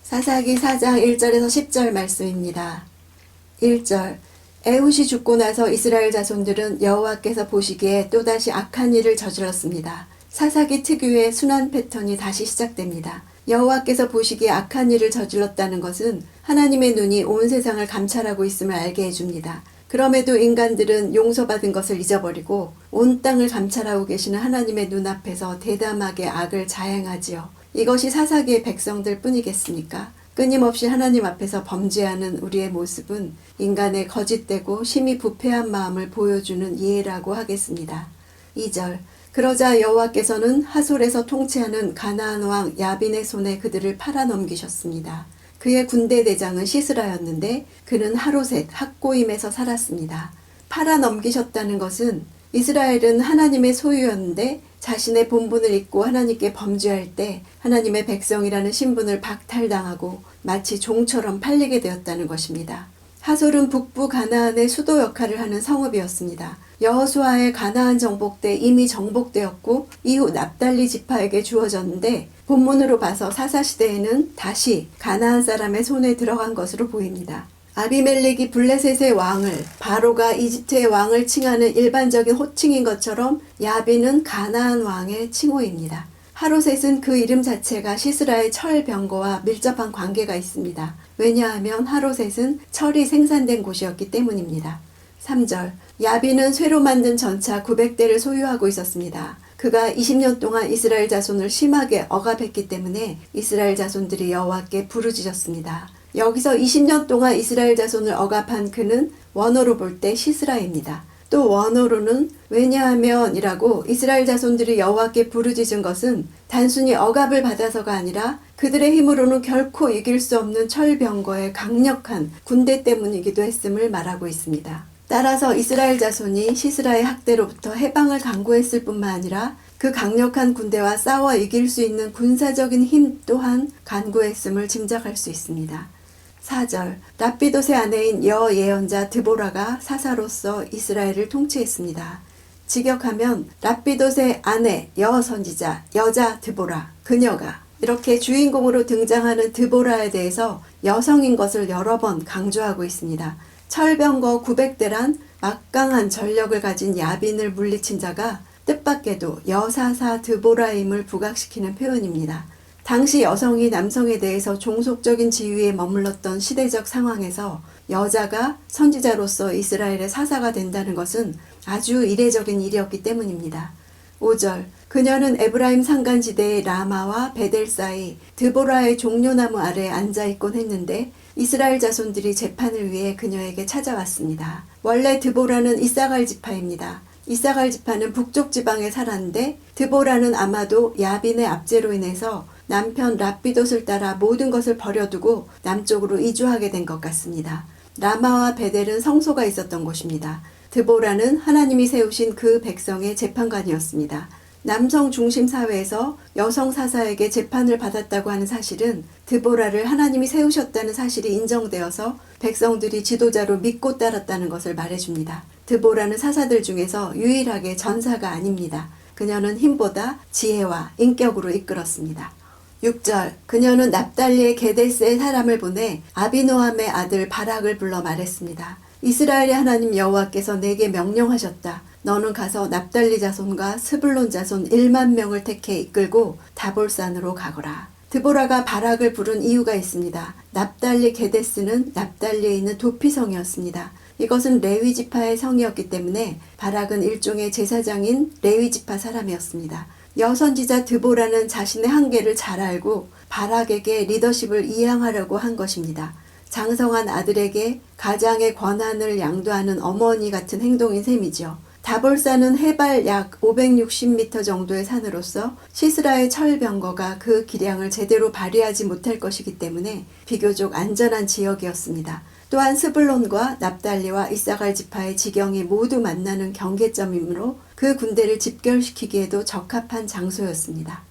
사사기 4장 1절에서 10절 말씀입니다. 1절 에훗이 죽고 나서 이스라엘 자손들은 여호와께서 보시기에 또다시 악한 일을 저질렀습니다. 사사기 특유의 순환 패턴이 다시 시작됩니다. 여호와께서 보시기에 악한 일을 저질렀다는 것은 하나님의 눈이 온 세상을 감찰하고 있음을 알게 해줍니다. 그럼에도 인간들은 용서받은 것을 잊어버리고 온 땅을 감찰하고 계시는 하나님의 눈앞에서 대담하게 악을 자행하지요. 이것이 사사기의 백성들 뿐이겠습니까? 끊임없이 하나님 앞에서 범죄하는 우리의 모습은 인간의 거짓되고 심히 부패한 마음을 보여주는 예라고 하겠습니다. 2절 그러자 여호와께서는 하솔에서 통치하는 가나안 왕 야빈의 손에 그들을 팔아넘기셨습니다. 그의 군대 대장은 시스라였는데 그는 하로셋 학고임에서 살았습니다. 팔아넘기셨다는 것은 이스라엘은 하나님의 소유였는데 자신의 본분을 잊고 하나님께 범죄할 때 하나님의 백성이라는 신분을 박탈당하고 마치 종처럼 팔리게 되었다는 것입니다. 하솔은 북부 가나안의 수도 역할을 하는 성읍이었습니다. 여호수아의 가나안 정복 때 이미 정복되었고 이후 납달리 지파에게 주어졌는데 본문으로 봐서 사사시대에는 다시 가나안 사람의 손에 들어간 것으로 보입니다. 아비멜렉이 블레셋의 왕을 바로가 이집트의 왕을 칭하는 일반적인 호칭인 것처럼 야빈은 가나안 왕의 칭호입니다. 하로셋은 그 이름 자체가 시스라의 철 병거와 밀접한 관계가 있습니다. 왜냐하면 하로셋은 철이 생산된 곳이었기 때문입니다. 3절 야빈은 쇠로 만든 전차 900대를 소유하고 있었습니다. 그가 20년 동안 이스라엘 자손을 심하게 억압했기 때문에 이스라엘 자손들이 여호와께 부르짖었습니다. 여기서 20년 동안 이스라엘 자손을 억압한 그는 원어로 볼 때 시스라입니다. 또 원어로는 왜냐하면 이라고 이스라엘 자손들이 여호와께 부르짖은 것은 단순히 억압을 받아서가 아니라 그들의 힘으로는 결코 이길 수 없는 철병거의 강력한 군대 때문이기도 했음을 말하고 있습니다. 따라서 이스라엘 자손이 시스라의 학대로부터 해방을 강구했을 뿐만 아니라 그 강력한 군대와 싸워 이길 수 있는 군사적인 힘 또한 간구했음을 짐작할 수 있습니다. 4절 랍비돗의 아내인 여예언자 드보라가 사사로서 이스라엘을 통치했습니다. 직역하면 랍비돗의 아내 여선지자 여자 드보라 그녀가 이렇게 주인공으로 등장하는 드보라에 대해서 여성인 것을 여러 번 강조하고 있습니다. 철병거 900대란 막강한 전력을 가진 야빈을 물리친 자가 뜻밖에도 여사사 드보라임을 부각시키는 표현입니다. 당시 여성이 남성에 대해서 종속적인 지위에 머물렀던 시대적 상황에서 여자가 선지자로서 이스라엘의 사사가 된다는 것은 아주 이례적인 일이었기 때문입니다. 5절 그녀는 에브라임 산간지대의 라마와 베델 사이 드보라의 종려나무 아래에 앉아있곤 했는데 이스라엘 자손들이 재판을 위해 그녀에게 찾아왔습니다. 원래 드보라는 이사갈 지파입니다. 이사갈 지파는 북쪽 지방에 살았는데 드보라는 아마도 야빈의 압제로 인해서 남편 랍비돗을 따라 모든 것을 버려두고 남쪽으로 이주하게 된 것 같습니다. 라마와 베델은 성소가 있었던 곳입니다. 드보라는 하나님이 세우신 그 백성의 재판관이었습니다. 남성 중심 사회에서 여성 사사에게 재판을 받았다고 하는 사실은 드보라를 하나님이 세우셨다는 사실이 인정되어서 백성들이 지도자로 믿고 따랐다는 것을 말해줍니다. 드보라는 사사들 중에서 유일하게 전사가 아닙니다. 그녀는 힘보다 지혜와 인격으로 이끌었습니다. 6절 그녀는 납달리의 게데스에 사람을 보내 아비노함의 아들 바락을 불러 말했습니다. 이스라엘의 하나님 여호와께서 내게 명령하셨다. 너는 가서 납달리 자손과 스불론 자손 1만 명을 택해 이끌고 다볼산으로 가거라. 드보라가 바락을 부른 이유가 있습니다. 납달리 게데스는 납달리에 있는 도피성이었습니다. 이것은 레위 지파의 성이었기 때문에 바락은 일종의 제사장인 레위 지파 사람이었습니다. 여선지자 드보라는 자신의 한계를 잘 알고 바락에게 리더십을 이양하려고 한 것입니다. 장성한 아들에게 가장의 권한을 양도하는 어머니 같은 행동인 셈이죠. 다볼산은 해발 약 560m 정도의 산으로서 시스라의 철병거가 그 기량을 제대로 발휘하지 못할 것이기 때문에 비교적 안전한 지역이었습니다. 또한 스불론과 납달리와 이사갈 지파의 지경이 모두 만나는 경계점이므로 그 군대를 집결시키기에도 적합한 장소였습니다.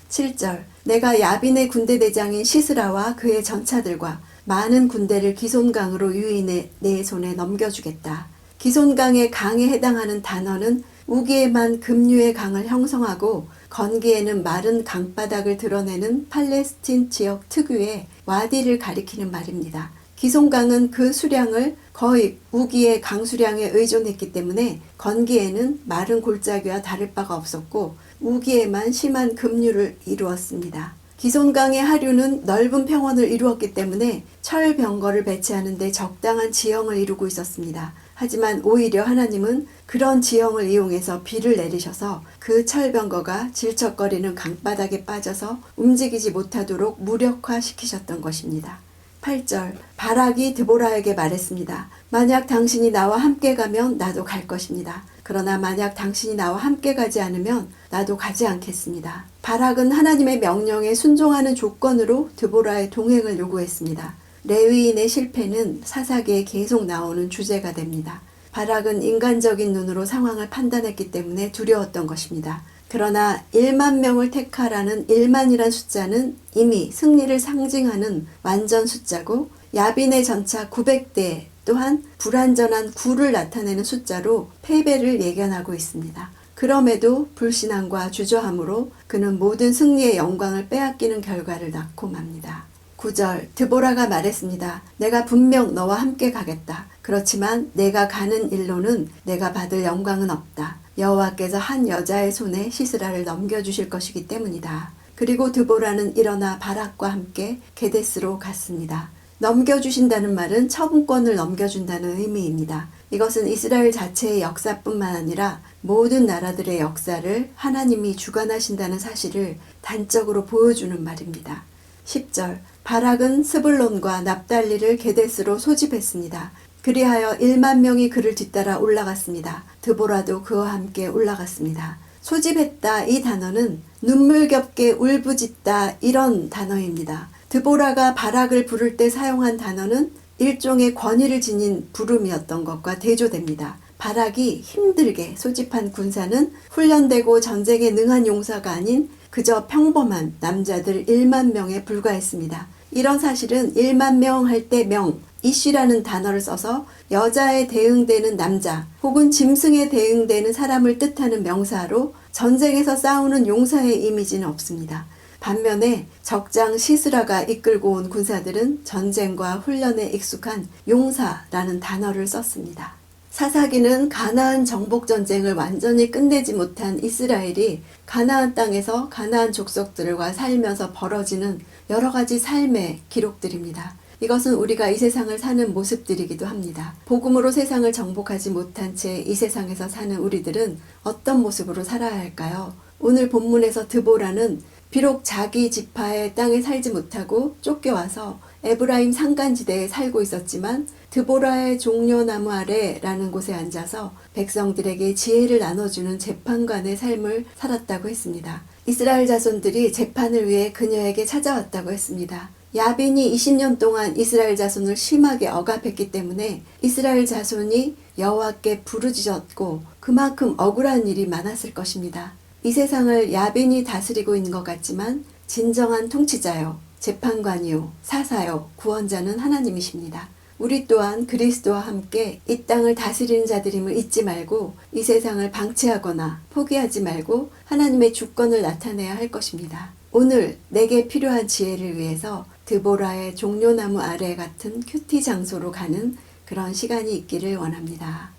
7절 내가 야빈의 군대 대장인 시스라와 그의 전차들과 많은 군대를 기손강으로 유인해 내 손에 넘겨주겠다. 기손강의 강에 해당하는 단어는 우기에만 급류의 강을 형성하고 건기에는 마른 강바닥을 드러내는 팔레스틴 지역 특유의 와디를 가리키는 말입니다. 기송강은 그 수량을 거의 우기의 강수량에 의존했기 때문에 건기에는 마른 골짜기와 다를 바가 없었고 우기에만 심한 급류를 이루었습니다. 기손강의 하류는 넓은 평원을 이루었기 때문에 철병거를 배치하는 데 적당한 지형을 이루고 있었습니다. 하지만 오히려 하나님은 그런 지형을 이용해서 비를 내리셔서 그 철병거가 질척거리는 강바닥에 빠져서 움직이지 못하도록 무력화시키셨던 것입니다. 8절 바락이 드보라에게 말했습니다. 만약 당신이 나와 함께 가면 나도 갈 것입니다. 그러나 만약 당신이 나와 함께 가지 않으면 나도 가지 않겠습니다. 바락은 하나님의 명령에 순종하는 조건으로 드보라의 동행을 요구했습니다. 레위인의 실패는 사사기에 계속 나오는 주제가 됩니다. 바락은 인간적인 눈으로 상황을 판단했기 때문에 두려웠던 것입니다. 그러나 1만 명을 택하라는 1만이란 숫자는 이미 승리를 상징하는 완전 숫자고 야빈의 전차 900대 또한 불완전한 9를 나타내는 숫자로 패배를 예견하고 있습니다. 그럼에도 불신앙과 주저함으로 그는 모든 승리의 영광을 빼앗기는 결과를 낳고 맙니다. 9절 드보라가 말했습니다. 내가 분명 너와 함께 가겠다. 그렇지만 내가 가는 일로는 내가 받을 영광은 없다. 여호와께서 한 여자의 손에 시스라를 넘겨주실 것이기 때문이다. 그리고 드보라는 일어나 바락과 함께 게데스로 갔습니다. 넘겨주신다는 말은 처분권을 넘겨준다는 의미입니다. 이것은 이스라엘 자체의 역사뿐만 아니라 모든 나라들의 역사를 하나님이 주관하신다는 사실을 단적으로 보여주는 말입니다. 10절 바락은 스불론과 납달리를 게데스로 소집했습니다. 그리하여 1만 명이 그를 뒤따라 올라갔습니다. 드보라도 그와 함께 올라갔습니다. 소집했다 이 단어는 눈물겹게 울부짖다 이런 단어입니다. 드보라가 바락을 부를 때 사용한 단어는 일종의 권위를 지닌 부름이었던 것과 대조됩니다. 바락이 힘들게 소집한 군사는 훈련되고 전쟁에 능한 용사가 아닌 그저 평범한 남자들 1만 명에 불과했습니다. 이런 사실은 1만 명 할 때 명, 이쉬라는 단어를 써서 여자에 대응되는 남자 혹은 짐승에 대응되는 사람을 뜻하는 명사로 전쟁에서 싸우는 용사의 이미지는 없습니다. 반면에 적장 시스라가 이끌고 온 군사들은 전쟁과 훈련에 익숙한 용사라는 단어를 썼습니다. 사사기는 가나안 정복 전쟁을 완전히 끝내지 못한 이스라엘이 가나안 땅에서 가나안 족속들과 살면서 벌어지는 여러 가지 삶의 기록들입니다. 이것은 우리가 이 세상을 사는 모습들이기도 합니다. 복음으로 세상을 정복하지 못한 채 이 세상에서 사는 우리들은 어떤 모습으로 살아야 할까요? 오늘 본문에서 드보라는 비록 자기 지파의 땅에 살지 못하고 쫓겨와서 에브라임 산간지대에 살고 있었지만 드보라의 종려나무 아래라는 곳에 앉아서 백성들에게 지혜를 나눠주는 재판관의 삶을 살았다고 했습니다. 이스라엘 자손들이 재판을 위해 그녀에게 찾아왔다고 했습니다. 야빈이 20년 동안 이스라엘 자손을 심하게 억압했기 때문에 이스라엘 자손이 여호와께 부르짖었고 그만큼 억울한 일이 많았을 것입니다. 이 세상을 야빈이 다스리고 있는 것 같지만 진정한 통치자요, 재판관이요, 사사요, 구원자는 하나님이십니다. 우리 또한 그리스도와 함께 이 땅을 다스리는 자들임을 잊지 말고 이 세상을 방치하거나 포기하지 말고 하나님의 주권을 나타내야 할 것입니다. 오늘 내게 필요한 지혜를 위해서 드보라의 종려나무 아래 같은 큐티 장소로 가는 그런 시간이 있기를 원합니다.